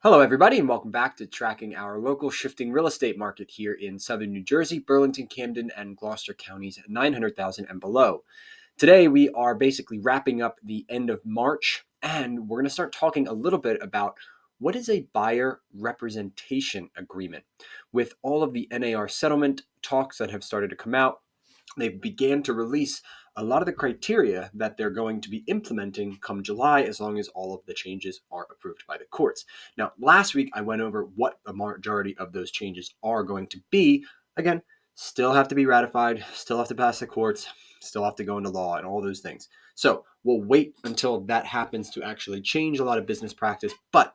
Hello, everybody, and welcome back to tracking our local shifting real estate market here in southern New Jersey, Burlington, Camden, and Gloucester counties, 900,000 and below. Today, we are basically wrapping up the end of March, and we're going to start talking a little bit about what is a buyer representation agreement. With all of the NAR settlement talks that have started to come out, they began to release a lot of the criteria that they're going to be implementing come July, as long as all of the changes are approved by the courts. Now, last week I went over what the majority of those changes are going to be. Again, still have to be ratified, still have to pass the courts, still have to go into law and all those things. So we'll wait until that happens to actually change a lot of business practice. But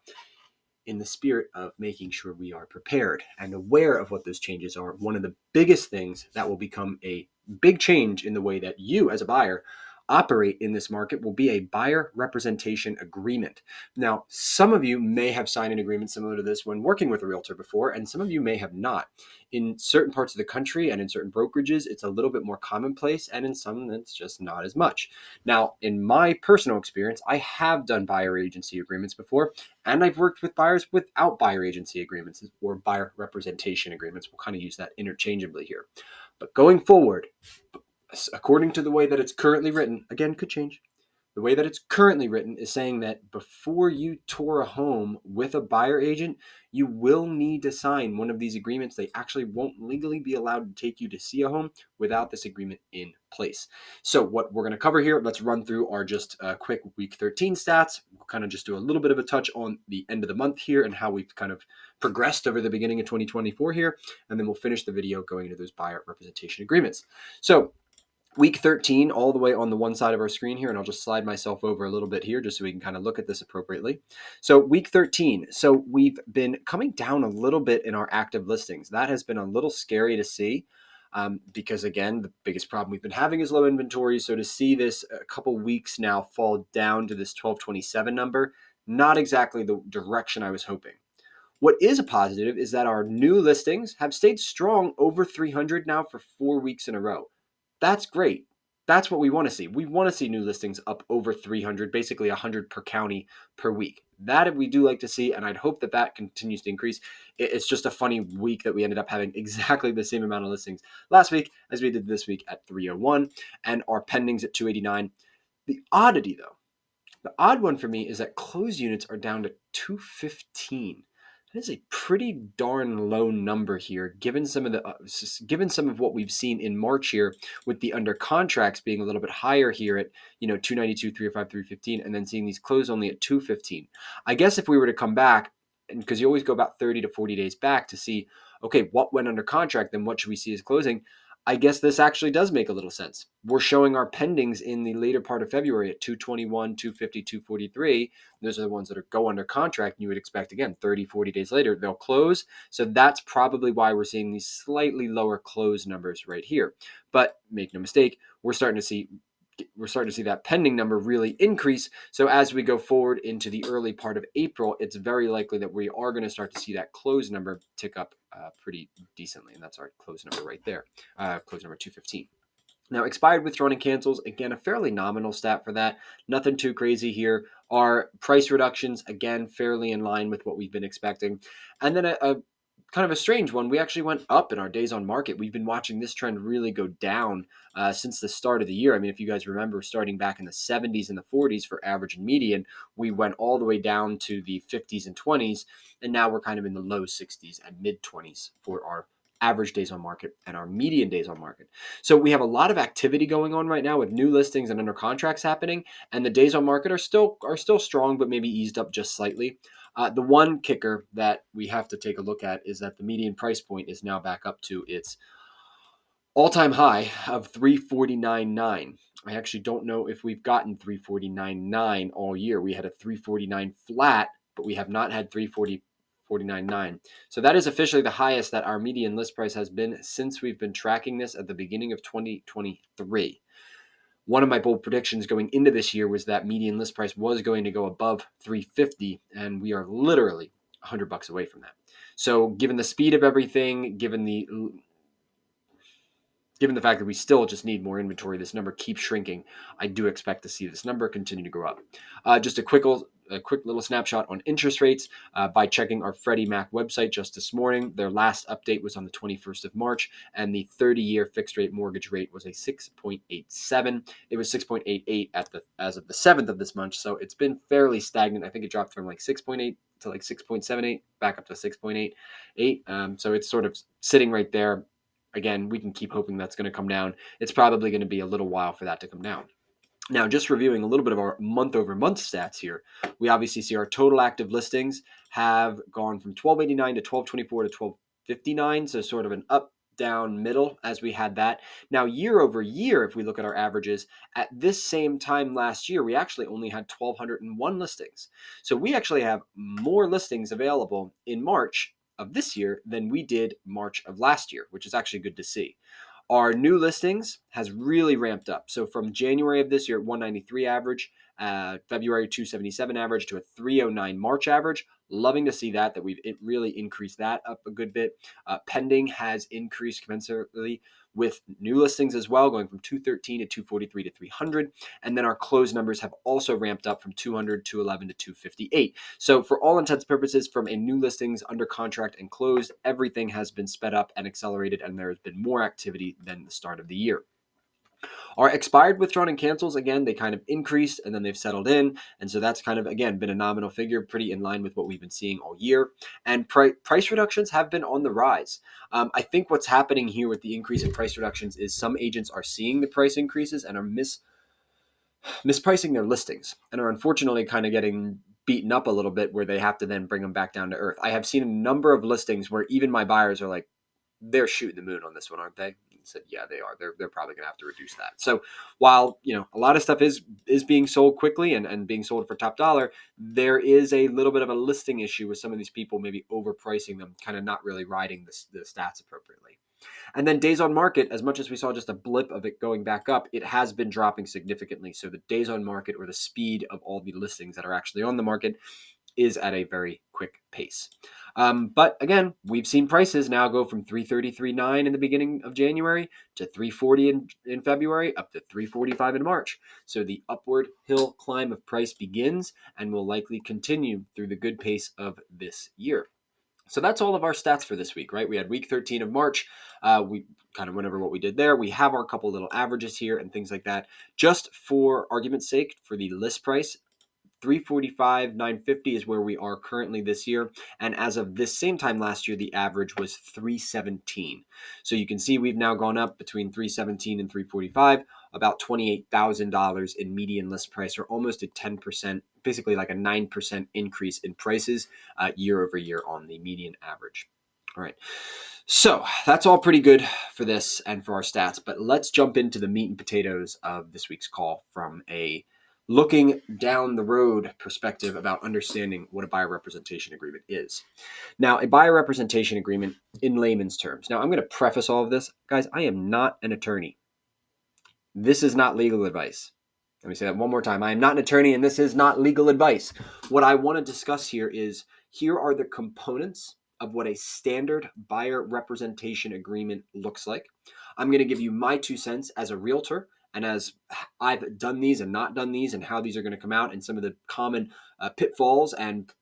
in the spirit of making sure we are prepared and aware of what those changes are, one of the biggest things that will become a big change in the way that you as a buyer operate in this market will be a buyer representation agreement. Now, some of you may have signed an agreement similar to this when working with a realtor before, and some of you may have not. In certain parts of the country and in certain brokerages, it's a little bit more commonplace, and in some, it's just not as much. Now, in my personal experience, I have done buyer agency agreements before, and I've worked with buyers without buyer agency agreements or buyer representation agreements. We'll kind of use that interchangeably here. But going forward, according to the way that it's currently written, again, could change. The way that it's currently written is saying that before you tour a home with a buyer agent, you will need to sign one of these agreements. They actually won't legally be allowed to take you to see a home without this agreement in place. So what we're going to cover here, let's run through our just quick week 13 stats. We'll kind of just do a little bit of a touch on the end of the month here and how we've kind of progressed over the beginning of 2024 here. And then we'll finish the video going into those buyer representation agreements. So week 13, all the way on the one side of our screen here, and I'll just slide myself over a little bit here just so we can kind of look at this appropriately. So week 13, so we've been coming down a little bit in our active listings. That has been a little scary to see because, again, the biggest problem we've been having is low inventory. So to see this a couple weeks now fall down to this 1227 number, not exactly the direction I was hoping. What is a positive is that our new listings have stayed strong over 300 now for 4 weeks in a row. That's great. That's what we want to see. We want to see new listings up over 300, basically 100 per county per week. That we do like to see, and I'd hope that that continues to increase. It's just a funny week that we ended up having exactly the same amount of listings last week as we did this week at 301, and our pendings at 289. The oddity, though, the odd one for me is that closed units are down to 215. That is a pretty darn low number here, given some of what we've seen in March here, with the under contracts being a little bit higher here at 292, 305, 315, and then seeing these close only at 215. I guess if we were to come back, and because you always go about 30 to 40 days back to see, okay, what went under contract, then what should we see as closing? I guess this actually does make a little sense. We're showing our pendings in the later part of February at 221, 250, 243. Those are the ones that go under contract. And you would expect, again, 30, 40 days later, they'll close. So that's probably why we're seeing these slightly lower close numbers right here. But make no mistake, we're starting to see that pending number really increase. So as we go forward into the early part of April, it's very likely that we are going to start to see that close number tick up pretty decently. And that's our close number right there, close number 215. Now, expired, withdrawn, and cancels, again, a fairly nominal stat for that. Nothing too crazy here. Our price reductions, again, fairly in line with what we've been expecting. And then a kind of a strange one. We actually went up in our days on market. We've been watching this trend really go down since the start of the year. I mean, if you guys remember, starting back in the 70s and the 40s for average and median, we went all the way down to the 50s and 20s, and now we're kind of in the low 60s and mid 20s for our average days on market and our median days on market. So we have a lot of activity going on right now with new listings and under contracts happening, and the days on market are still strong, but maybe eased up just slightly. The one kicker that we have to take a look at is that the median price point is now back up to its all-time high of 349.9. I actually don't know if we've gotten 349.9 all year. We had a 349 flat, but we have not had 349.9. So that is officially the highest that our median list price has been since we've been tracking this at the beginning of 2023. One of my bold predictions going into this year was that median list price was going to go above 350, and we are literally $100 away from that. So given the speed of everything, given the fact that we still just need more inventory, this number keeps shrinking. I do expect to see this number continue to go up. Just a quick a quick little snapshot on interest rates by checking our Freddie Mac website just this morning. Their last update was on the 21st of March, and the 30-year fixed rate mortgage rate was a 6.87. It was 6.88 as of the 7th of this month, so it's been fairly stagnant. I think it dropped from like 6.8 to like 6.78, back up to 6.88. So it's sort of sitting right there. Again, we can keep hoping that's going to come down. It's probably going to be a little while for that to come down. Now, just reviewing a little bit of our month-over-month stats here, we obviously see our total active listings have gone from 1289 to 1224 to 1259, so sort of an up, down, middle as we had that. Now, year over year, if we look at our averages, at this same time last year, we actually only had 1,201 listings. So we actually have more listings available in March of this year than we did March of last year, which is actually good to see. Our new listings has really ramped up. So from January of this year, 193 average, February 277 average to a 309 March average. Loving to see that we've really increased that up a good bit. Pending has increased commensurately with new listings as well, going from 213 to 243 to 300. And then our closed numbers have also ramped up from 200, 211 to 258. So for all intents and purposes, from a new listings under contract and closed, everything has been sped up and accelerated, and there has been more activity than the start of the year. Our expired, withdrawn, and cancels, again, they kind of increased and then they've settled in. And so that's kind of, again, been a nominal figure, pretty in line with what we've been seeing all year. And price reductions have been on the rise. I think what's happening here with the increase in price reductions is some agents are seeing the price increases and are mispricing their listings and are unfortunately kind of getting beaten up a little bit where they have to then bring them back down to earth. I have seen a number of listings where even my buyers are like, they're shooting the moon on this one, aren't they? He said, yeah, they are. They're probably going to have to reduce that. So while, a lot of stuff is being sold quickly and being sold for top dollar, there is a little bit of a listing issue with some of these people maybe overpricing them, kind of not really riding the stats appropriately. And then days on market, as much as we saw just a blip of it going back up, it has been dropping significantly. So the days on market, or the speed of all the listings that are actually on the market, is at a very quick pace. But again, we've seen prices now go from 333.9 in the beginning of January to 340 in February, up to 345 in March. So the upward hill climb of price begins and will likely continue through the good pace of this year. So that's all of our stats for this week, right? We had week 13 of March. We kind of went over what we did there. We have our couple little averages here and things like that. Just for argument's sake, for the list price, 345,950 is where we are currently this year. And as of this same time last year, the average was 317. So you can see we've now gone up between 317 and 345, about $28,000 in median list price, or almost a 10%, basically like a 9% increase in prices year over year on the median average. All right. So that's all pretty good for this and for our stats, but let's jump into the meat and potatoes of this week's call from a looking down the road perspective about understanding what a buyer representation agreement is. Now, a buyer representation agreement in layman's terms. Now, I'm going to preface all of this. Guys, I am not an attorney. This is not legal advice. Let me say that one more time. I am not an attorney, and this is not legal advice. What I want to discuss here are the components of what a standard buyer representation agreement looks like. I'm going to give you my 2 cents as a realtor, and as I've done these and not done these, and how these are going to come out, and some of the common pitfalls and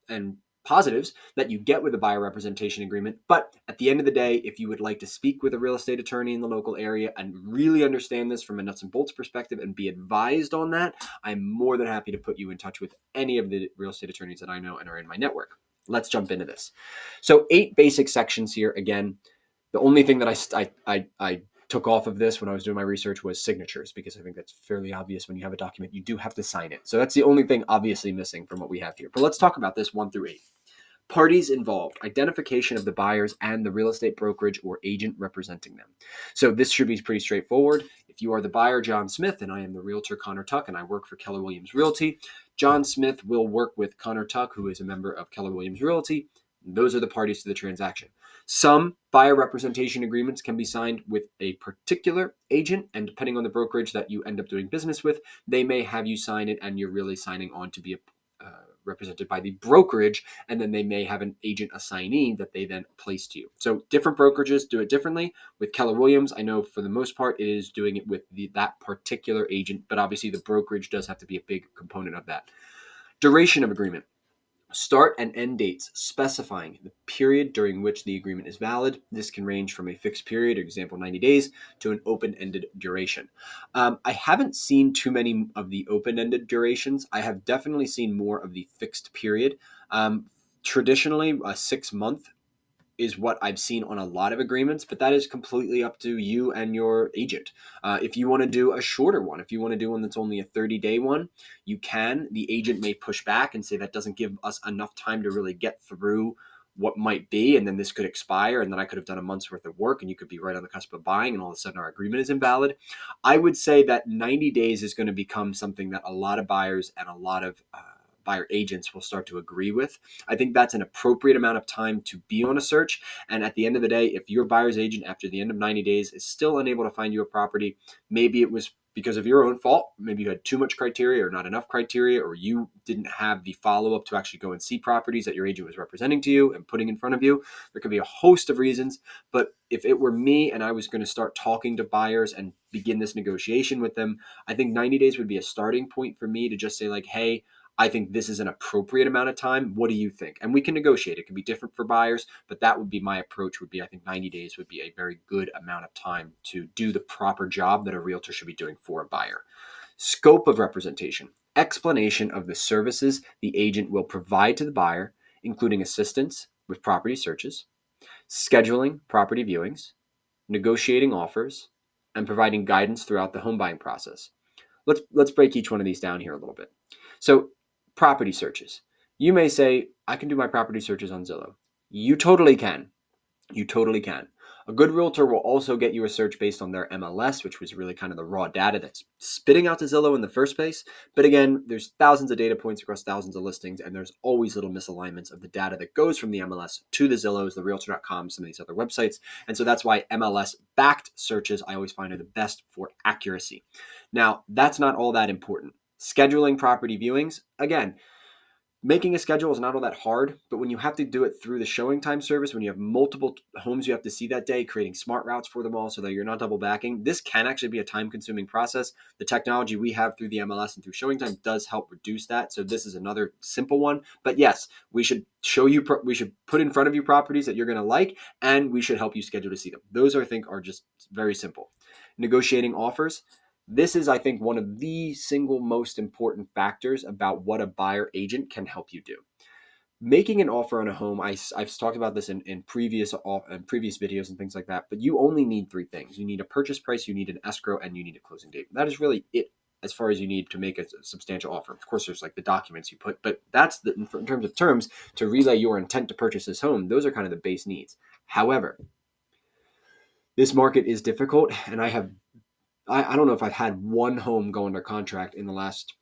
positives that you get with a buyer representation agreement. But at the end of the day, if you would like to speak with a real estate attorney in the local area and really understand this from a nuts and bolts perspective and be advised on that, I'm more than happy to put you in touch with any of the real estate attorneys that I know and are in my network. Let's jump into this. So 8 basic sections here. Again, the only thing that I took off of this when I was doing my research was signatures, because I think that's fairly obvious. When you have a document, you do have to sign it. So that's the only thing obviously missing from what we have here. But let's talk about this 1 through 8. Parties involved, identification of the buyers and the real estate brokerage or agent representing them. So this should be pretty straightforward. If you are the buyer, John Smith, and I am the realtor, Connor Tuck, and I work for Keller Williams Realty, John Smith will work with Connor Tuck, who is a member of Keller Williams Realty. Those are the parties to the transaction. Some buyer representation agreements can be signed with a particular agent, and depending on the brokerage that you end up doing business with, they may have you sign it and you're really signing on to be represented by the brokerage, and then they may have an agent assignee that they then place to you. So different brokerages do it differently. With Keller Williams, I know for the most part it is doing it with that particular agent, but obviously the brokerage does have to be a big component of that. Duration of agreement. Start and end dates specifying the period during which the agreement is valid. This can range from a fixed period, example 90 days, to an open-ended duration. I haven't seen too many of the open-ended durations. I have definitely seen more of the fixed period. Traditionally, a 6-month is what I've seen on a lot of agreements, but that is completely up to you and your agent. If you want to do a shorter one, if you want to do one that's only a 30-day one, you can. The agent may push back and say that doesn't give us enough time to really get through what might be, and then this could expire, and then I could have done a month's worth of work, and you could be right on the cusp of buying, and all of a sudden our agreement is invalid. I would say that 90 days is going to become something that a lot of buyers and a lot of buyer agents will start to agree with. I think that's an appropriate amount of time to be on a search. And at the end of the day, if your buyer's agent after the end of 90 days is still unable to find you a property, maybe it was because of your own fault. Maybe you had too much criteria or not enough criteria, or you didn't have the follow-up to actually go and see properties that your agent was representing to you and putting in front of you. There could be a host of reasons. But if it were me and I was going to start talking to buyers and begin this negotiation with them, I think 90 days would be a starting point for me to just say like, hey, I think this is an appropriate amount of time. What do you think? And we can negotiate. It can be different for buyers, but that would be my approach would be, I think 90 days would be a very good amount of time to do the proper job that a realtor should be doing for a buyer. Scope of representation. Explanation of the services the agent will provide to the buyer, including assistance with property searches, scheduling property viewings, negotiating offers, and providing guidance throughout the home buying process. Let's break each one of these down here a little bit. So property searches. You may say, I can do my property searches on Zillow. You totally can. You totally can. A good realtor will also get you a search based on their MLS, which was really kind of the raw data that's spitting out to Zillow in the first place. But again, there's thousands of data points across thousands of listings, and there's always little misalignments of the data that goes from the MLS to the Zillows, the Realtor.com, some of these other websites. And so that's why MLS-backed searches I always find are the best for accuracy. Now, that's not all that important. Scheduling property viewings, again, making a schedule is not all that hard, but when you have to do it through the showing time service, when you have multiple homes you have to see that day, creating smart routes for them all so that you're not double backing, this can actually be a time-consuming process. The technology we have through the MLS and through showing time does help reduce that. So this is another simple one. But yes, we should we should put in front of you properties that you're going to like, and we should help you schedule to see them. Those I think are just very simple. Negotiating offers. This is, I think, one of the single most important factors about what a buyer agent can help you do. Making an offer on a home, I've talked about this in previous videos and things like that, but you only need 3 things. You need a purchase price, you need an escrow, and you need a closing date. That is really it as far as you need to make a substantial offer. Of course, there's like the documents you put, but that's in terms of terms to relay your intent to purchase this home. Those are kind of the base needs. However, this market is difficult, and I don't know if I've had one home go under contract in the last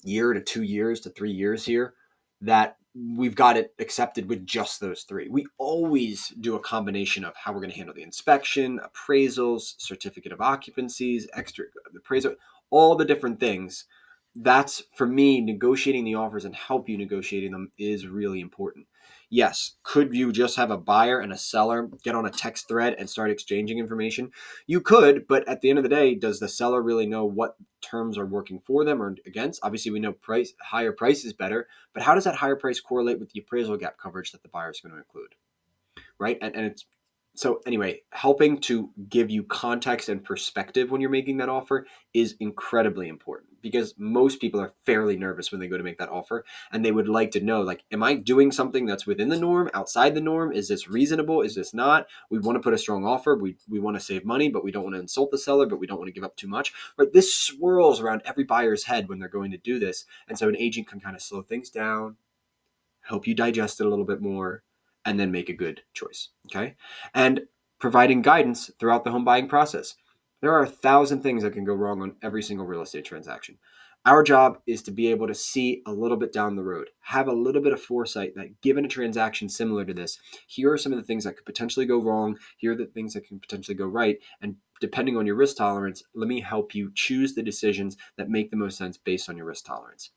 year to 2 years to 3 years here that we've got it accepted with just those 3. We always do a combination of how we're going to handle the inspection, appraisals, certificate of occupancies, extra appraisal, all the different things. That's, for me, negotiating the offers and help you negotiating them is really important. Yes, could you just have a buyer and a seller get on a text thread and start exchanging information? You could, but at the end of the day, does the seller really know what terms are working for them or against? Obviously, we know higher price is better, but how does that higher price correlate with the appraisal gap coverage that the buyer is going to include? Right? And it's so anyway, helping to give you context and perspective when you're making that offer is incredibly important because most people are fairly nervous when they go to make that offer and they would like to know, like, am I doing something that's within the norm, outside the norm? Is this reasonable? Is this not? We want to put a strong offer. We want to save money, but we don't want to insult the seller, but we don't want to give up too much. But this swirls around every buyer's head when they're going to do this. And so an agent can kind of slow things down, help you digest it a little bit more, and then make a good choice. Okay. And providing guidance throughout the home buying process. There are 1,000 things that can go wrong on every single real estate transaction. Our job is to be able to see a little bit down the road, have a little bit of foresight that given a transaction similar to this, here are some of the things that could potentially go wrong. Here are the things that can potentially go right. And depending on your risk tolerance, let me help you choose the decisions that make the most sense based on your risk tolerance.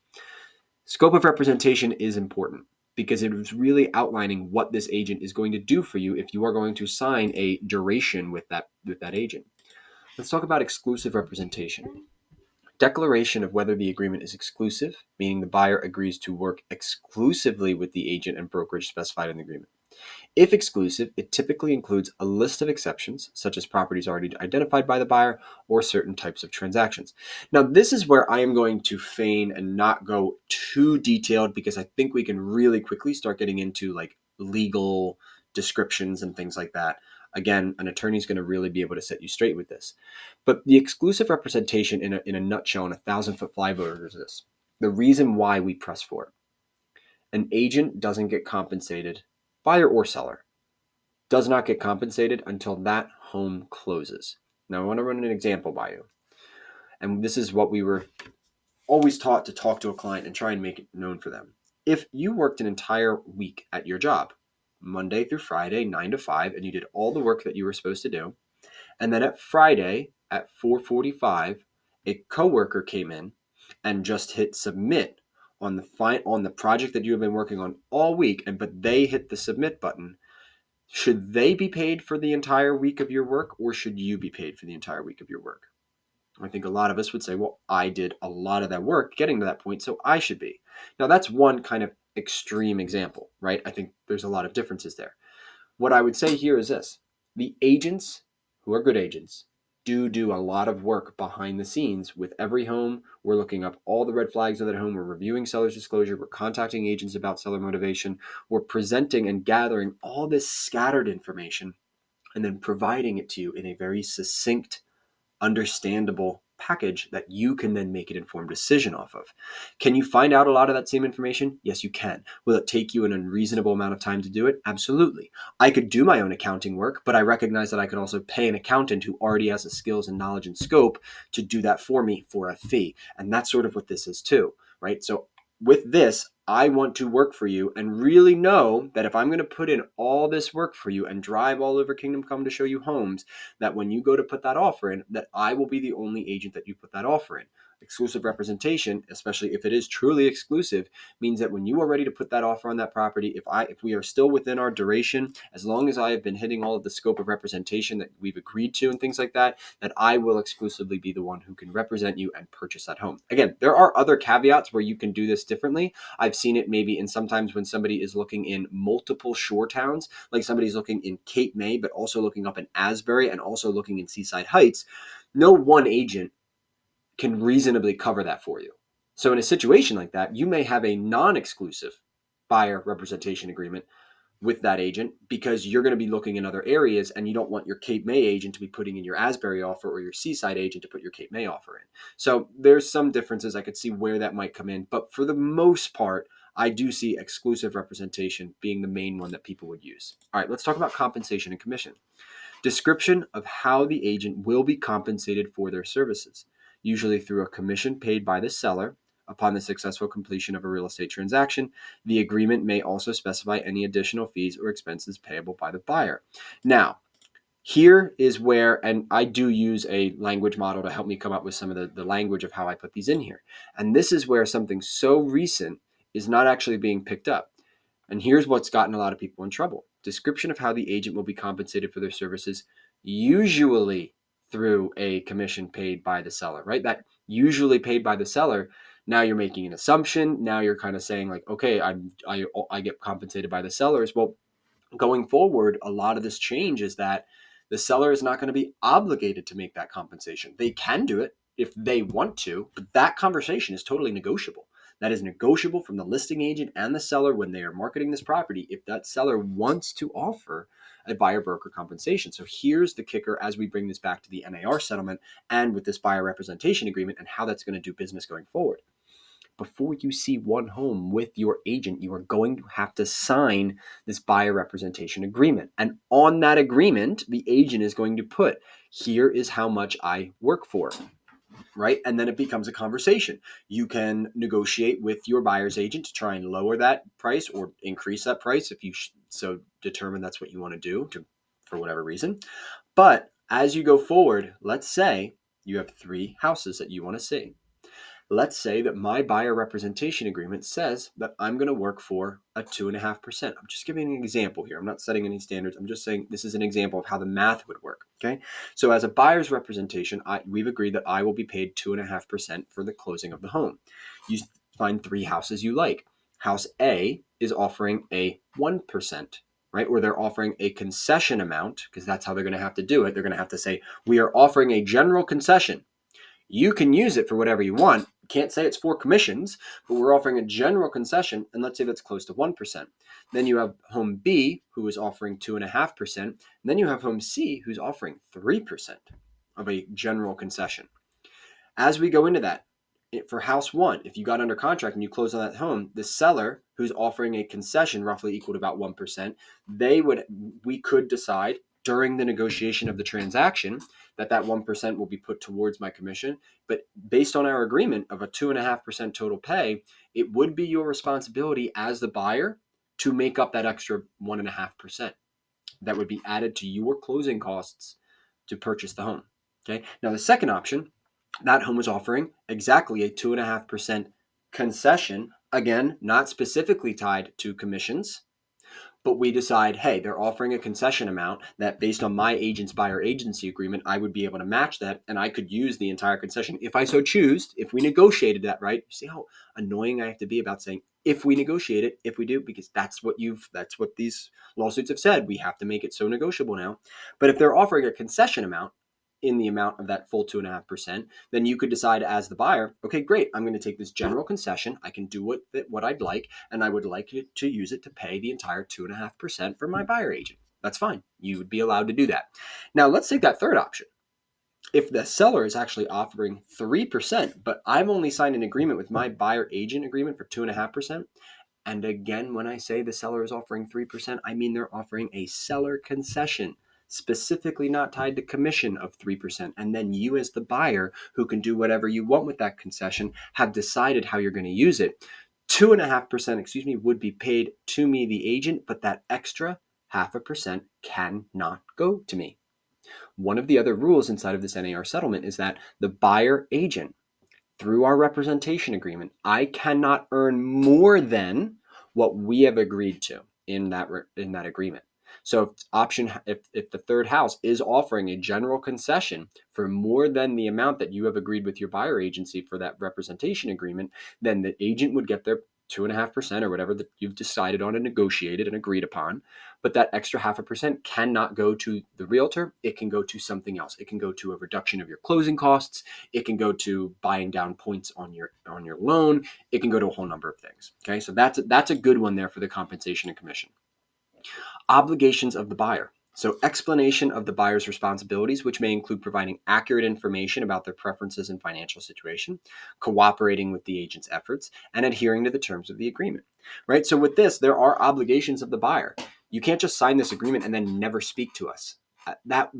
Scope of representation is important because it is really outlining what this agent is going to do for you if you are going to sign a duration with that agent. Let's talk about exclusive representation. Declaration of whether the agreement is exclusive, meaning the buyer agrees to work exclusively with the agent and brokerage specified in the agreement. If exclusive, it typically includes a list of exceptions, such as properties already identified by the buyer or certain types of transactions. Now, this is where I am going to feign and not go too detailed, because I think we can really quickly start getting into like legal descriptions and things like that. Again, an attorney is going to really be able to set you straight with this. But the exclusive representation in a nutshell, in a 1,000-foot flyboat, is this: the reason why we press for it. An agent doesn't get compensated, buyer or seller does not get compensated until that home closes. Now, I want to run an example by you. And this is what we were always taught to talk to a client and try and make it known for them. If you worked an entire week at your job, Monday through Friday, 9 to 5, and you did all the work that you were supposed to do, and then at Friday at 4:45, a coworker came in and just hit submit on the project that you have been working on all week, but they hit the submit button, should they be paid for the entire week of your work, or should you be paid for the entire week of your work? I think a lot of us would say, well, I did a lot of that work getting to that point, so I should be. Now, that's one kind of extreme example, right? I think there's a lot of differences there. What I would say here is this: the agents who are good agents do a lot of work behind the scenes with every home. We're looking up all the red flags of that home. We're reviewing seller's disclosure. We're contacting agents about seller motivation. We're presenting and gathering all this scattered information and then providing it to you in a very succinct, understandable package that you can then make an informed decision off of. Can you find out a lot of that same information? Yes, you can. Will it take you an unreasonable amount of time to do it? Absolutely. I could do my own accounting work, but I recognize that I could also pay an accountant who already has the skills and knowledge and scope to do that for me for a fee. And that's sort of what this is too, right? So with this, I want to work for you and really know that if I'm going to put in all this work for you and drive all over Kingdom Come to show you homes, that when you go to put that offer in, that I will be the only agent that you put that offer in. Exclusive representation, especially if it is truly exclusive, means that when you are ready to put that offer on that property, if we are still within our duration, as long as I have been hitting all of the scope of representation that we've agreed to and things like that, that I will exclusively be the one who can represent you and purchase that home. Again, there are other caveats where you can do this differently. I've seen it maybe in sometimes when somebody is looking in multiple shore towns, like somebody's looking in Cape May, but also looking up in Asbury and also looking in Seaside Heights. No one agent can reasonably cover that for you. So in a situation like that, you may have a non-exclusive buyer representation agreement with that agent because you're going to be looking in other areas and you don't want your Cape May agent to be putting in your Asbury offer or your Seaside agent to put your Cape May offer in. So there's some differences. I could see where that might come in, but for the most part, I do see exclusive representation being the main one that people would use. All right, let's talk about compensation and commission. Description of how the agent will be compensated for their services, usually through a commission paid by the seller upon the successful completion of a real estate transaction. The agreement may also specify any additional fees or expenses payable by the buyer. Now, here is where, and I do use a language model to help me come up with some of the language of how I put these in here. And this is where something so recent is not actually being picked up. And here's what's gotten a lot of people in trouble. Description of how the agent will be compensated for their services, usually through a commission paid by the seller, right? That usually paid by the seller. Now you're making an assumption. Now you're kind of saying like, okay, I get compensated by the sellers. Well, going forward, a lot of this change is that the seller is not going to be obligated to make that compensation. They can do it if they want to, but that conversation is totally negotiable. That is negotiable from the listing agent and the seller when they are marketing this property if that seller wants to offer a buyer broker compensation. So here's the kicker as we bring this back to the NAR settlement and with this buyer representation agreement and how that's going to do business going forward. Before you see one home with your agent, you are going to have to sign this buyer representation agreement. And on that agreement, the agent is going to put, here is how much I work for, right? And then it becomes a conversation. You can negotiate with your buyer's agent to try and lower that price or increase that price if you so determine that's what you want to do for whatever reason. But as you go forward, let's say you have 3 houses that you want to see. Let's say that my buyer representation agreement says that I'm going to work for a 2.5%. I'm just giving an example here. I'm not setting any standards. I'm just saying this is an example of how the math would work. Okay. So as a buyer's representation, we've agreed that I will be paid 2.5% for the closing of the home. You find 3 houses you like. House A is offering a 1%. Right? Or they're offering a concession amount, because that's how they're going to have to do it. They're going to have to say, we are offering a general concession. You can use it for whatever you want. Can't say it's for commissions, but we're offering a general concession, and let's say that's close to 1%. Then you have home B, who is offering 2.5%. And then you have home C, who's offering 3% of a general concession. As we go into that, for house 1, if you got under contract and you close on that home, the seller who's offering a concession roughly equal to about 1%, we could decide during the negotiation of the transaction that 1% will be put towards my commission. But based on our agreement of a 2.5% total pay, it would be your responsibility as the buyer to make up that extra 1.5% that would be added to your closing costs to purchase the home. Okay. Now the second option, that home was offering exactly a 2.5% concession. Again, not specifically tied to commissions, but we decide, hey, they're offering a concession amount that based on my agent's buyer agency agreement, I would be able to match that, and I could use the entire concession if I so choose, if we negotiated that, right? You see how annoying I have to be about saying if we negotiate it, if we do, because that's what these lawsuits have said. We have to make it so negotiable now. But if they're offering a concession amount in the amount of that full 2.5%, then you could decide as the buyer, okay, great, I'm going to take this general concession. I can do what I'd like, and I would like to use it to pay the entire 2.5% for my buyer agent. That's fine. You would be allowed to do that. Now, let's take that third option. If the seller is actually offering 3%, but I've only signed an agreement with my buyer agent agreement for 2.5%. And again, when I say the seller is offering 3%, I mean they're offering a seller concession, specifically not tied to commission of 3%. And then you as the buyer, who can do whatever you want with that concession, have decided how you're going to use it. 2.5%, would be paid to me, the agent, but that extra 0.5% cannot go to me. One of the other rules inside of this NAR settlement is that the buyer agent, through our representation agreement, I cannot earn more than what we have agreed to in that agreement. So if the third house is offering a general concession for more than the amount that you have agreed with your buyer agency for that representation agreement, then the agent would get their 2.5% or whatever that you've decided on and negotiated and agreed upon. But that extra 0.5% cannot go to the realtor. It can go to something else. It can go to a reduction of your closing costs. It can go to buying down points on your loan. It can go to a whole number of things. Okay, so that's a good one there for the compensation and commission. Obligations of the buyer. So explanation of the buyer's responsibilities, which may include providing accurate information about their preferences and financial situation, cooperating with the agent's efforts, and adhering to the terms of the agreement. Right? So with this, there are obligations of the buyer. You can't just sign this agreement and then never speak to us. That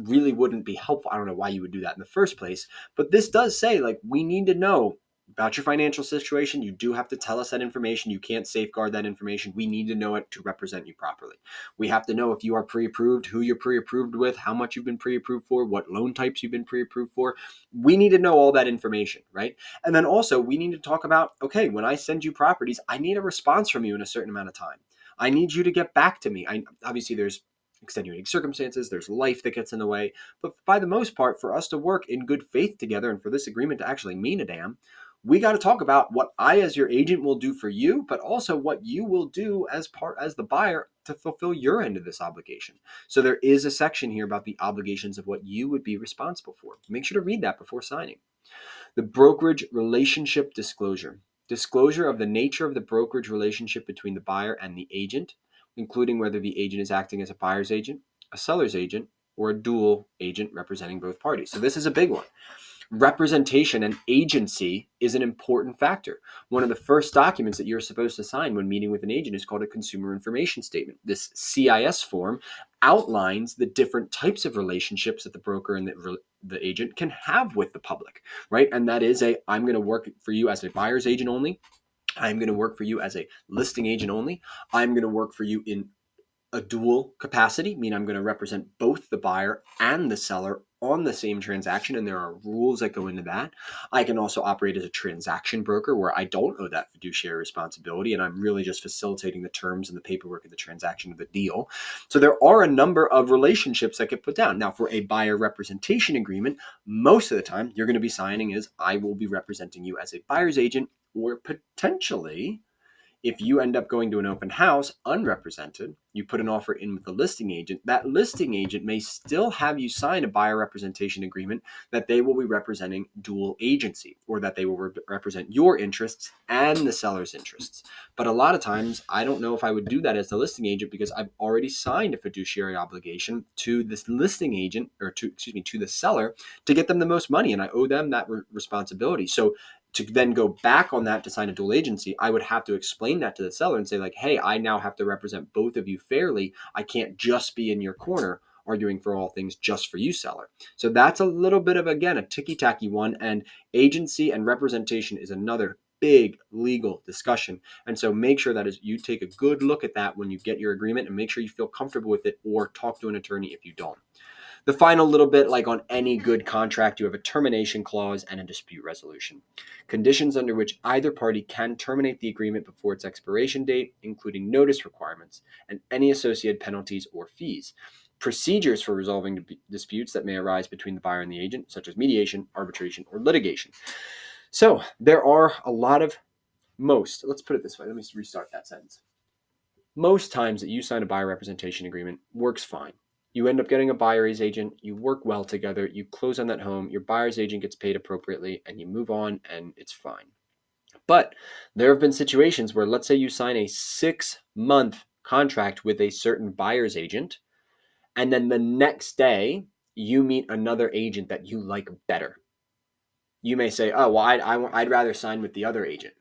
really wouldn't be helpful. I don't know why you would do that in the first place, but this does say, like, we need to know about your financial situation. You do have to tell us that information. You can't safeguard that information. We need to know it to represent you properly. We have to know if you are pre-approved, who you're pre-approved with, how much you've been pre-approved for, what loan types you've been pre-approved for. We need to know all that information, right? And then also we need to talk about, okay, when I send you properties, I need a response from you in a certain amount of time. I need you to get back to me. Obviously there's extenuating circumstances, there's life that gets in the way, but by the most part, for us to work in good faith together and for this agreement to actually mean a damn, we got to talk about what I as your agent will do for you, but also what you will do as the buyer to fulfill your end of this obligation. So there is a section here about the obligations of what you would be responsible for. Make sure to read that before signing. The brokerage relationship disclosure. Disclosure of the nature of the brokerage relationship between the buyer and the agent, including whether the agent is acting as a buyer's agent, a seller's agent, or a dual agent representing both parties. So this is a big one. Representation and agency is an important factor. One of the first documents that you're supposed to sign when meeting with an agent is called a consumer information statement. This CIS form outlines the different types of relationships that the broker and the agent can have with the public, right? And that is I'm going to work for you as a buyer's agent only. I'm going to work for you as a listing agent only. I'm going to work for you in a dual capacity, meaning I'm going to represent both the buyer and the seller on the same transaction, and there are rules that go into that. I can also operate as a transaction broker where I don't owe that fiduciary responsibility, and I'm really just facilitating the terms and the paperwork of the transaction of the deal. So there are a number of relationships that get put down. Now, for a buyer representation agreement, most of the time you're going to be signing is I will be representing you as a buyer's agent, or potentially, if you end up going to an open house unrepresented, you put an offer in with the listing agent, that listing agent may still have you sign a buyer representation agreement that they will be representing dual agency, or that they will represent your interests and the seller's interests. But a lot of times, I don't know if I would do that as the listing agent because I've already signed a fiduciary obligation to this listing agent, or to the seller, to get them the most money, and I owe them that responsibility. So to then go back on that to sign a dual agency, I would have to explain that to the seller and say, like, hey, I now have to represent both of you fairly. I can't just be in your corner arguing for all things just for you, seller. So that's a little bit of, again, a ticky-tacky one. And agency and representation is another big legal discussion. And so make sure that you take a good look at that when you get your agreement, and make sure you feel comfortable with it, or talk to an attorney if you don't. The final little bit, like on any good contract, you have a termination clause and a dispute resolution. Conditions under which either party can terminate the agreement before its expiration date, including notice requirements and any associated penalties or fees. Procedures for resolving disputes that may arise between the buyer and the agent, such as mediation, arbitration, or litigation. So there are a lot of let's put it this way. Let me restart that sentence. Most times that you sign a buyer representation agreement works fine. You end up getting a buyer's agent, you work well together, you close on that home, your buyer's agent gets paid appropriately, and you move on, and it's fine. But there have been situations where, let's say you sign a 6-month contract with a certain buyer's agent, and then the next day you meet another agent that you like better. You may say, oh, well, I'd rather sign with the other agent.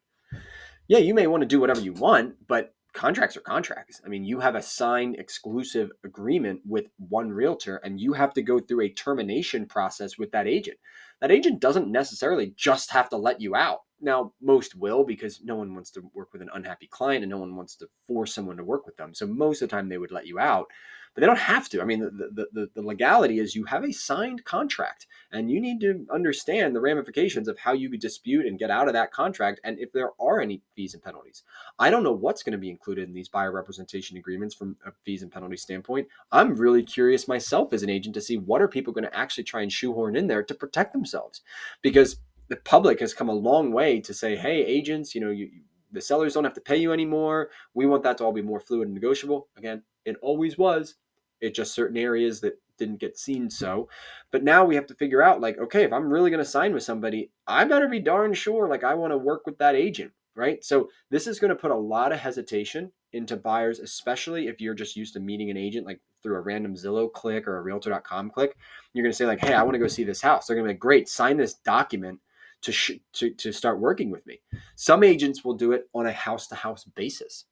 Yeah, you may want to do whatever you want, but contracts are contracts. I mean, you have a signed exclusive agreement with one realtor, and you have to go through a termination process with that agent. That agent doesn't necessarily just have to let you out. Now, most will, because no one wants to work with an unhappy client and no one wants to force someone to work with them. So most of the time they would let you out, but they don't have to. I mean, the legality is you have a signed contract, and you need to understand the ramifications of how you could dispute and get out of that contract, and if there are any fees and penalties. I don't know what's going to be included in these buyer representation agreements from a fees and penalty standpoint. I'm really curious myself as an agent to see what are people going to actually try and shoehorn in there to protect themselves, because the public has come a long way to say, hey, agents, the sellers don't have to pay you anymore. We want that to all be more fluid and negotiable. Again, it always was. It's just certain areas that didn't get seen so. But now we have to figure out, like, okay, if I'm really going to sign with somebody, I better be darn sure, like, I want to work with that agent, right? So this is going to put a lot of hesitation into buyers, especially if you're just used to meeting an agent, like through a random Zillow click or a realtor.com click. You're going to say, like, hey, I want to go see this house. They're going to be like, great, sign this document to start working with me. Some agents will do it on a house-to-house basis.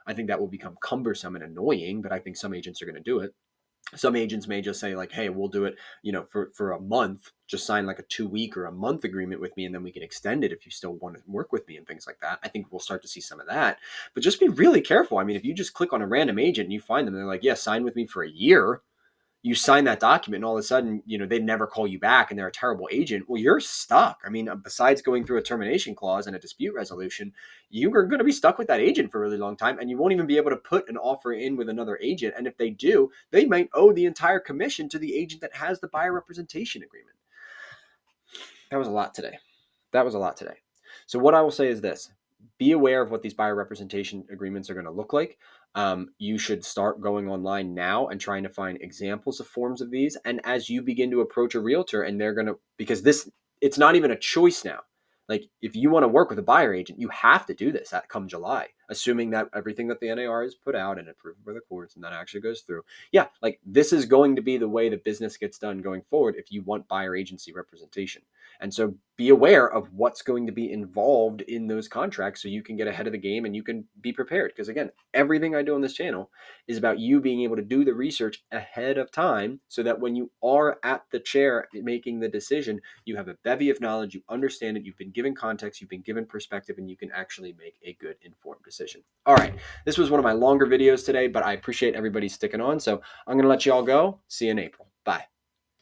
I think that will become cumbersome and annoying, but I think some agents are going to do it. Some agents may just say, like, hey, we'll do it, for a month, just sign like a 2-week or a month agreement with me, and then we can extend it if you still want to work with me and things like that. I think we'll start to see some of that, but just be really careful. I mean, if you just click on a random agent and you find them, they're like, yeah, sign with me for a year. You sign that document and all of a sudden, they never call you back and they're a terrible agent. Well, you're stuck. I mean, besides going through a termination clause and a dispute resolution, you are going to be stuck with that agent for a really long time, and you won't even be able to put an offer in with another agent. And if they do, they might owe the entire commission to the agent that has the buyer representation agreement. That was a lot today. So what I will say is this: be aware of what these buyer representation agreements are going to look like. You should start going online now and trying to find examples of forms of these. And as you begin to approach a realtor, and because it's not even a choice now. Like, if you want to work with a buyer agent, you have to do this come July, assuming that everything that the NAR has put out and approved by the courts and that actually goes through. Yeah, like, this is going to be the way the business gets done going forward if you want buyer agency representation. And so be aware of what's going to be involved in those contracts so you can get ahead of the game and you can be prepared. Because again, everything I do on this channel is about you being able to do the research ahead of time so that when you are at the chair making the decision, you have a bevy of knowledge, you understand it, you've been given context, you've been given perspective, and you can actually make a good informed decision. All right, this was one of my longer videos today, but I appreciate everybody sticking on. So I'm going to let you all go. See you in April. Bye.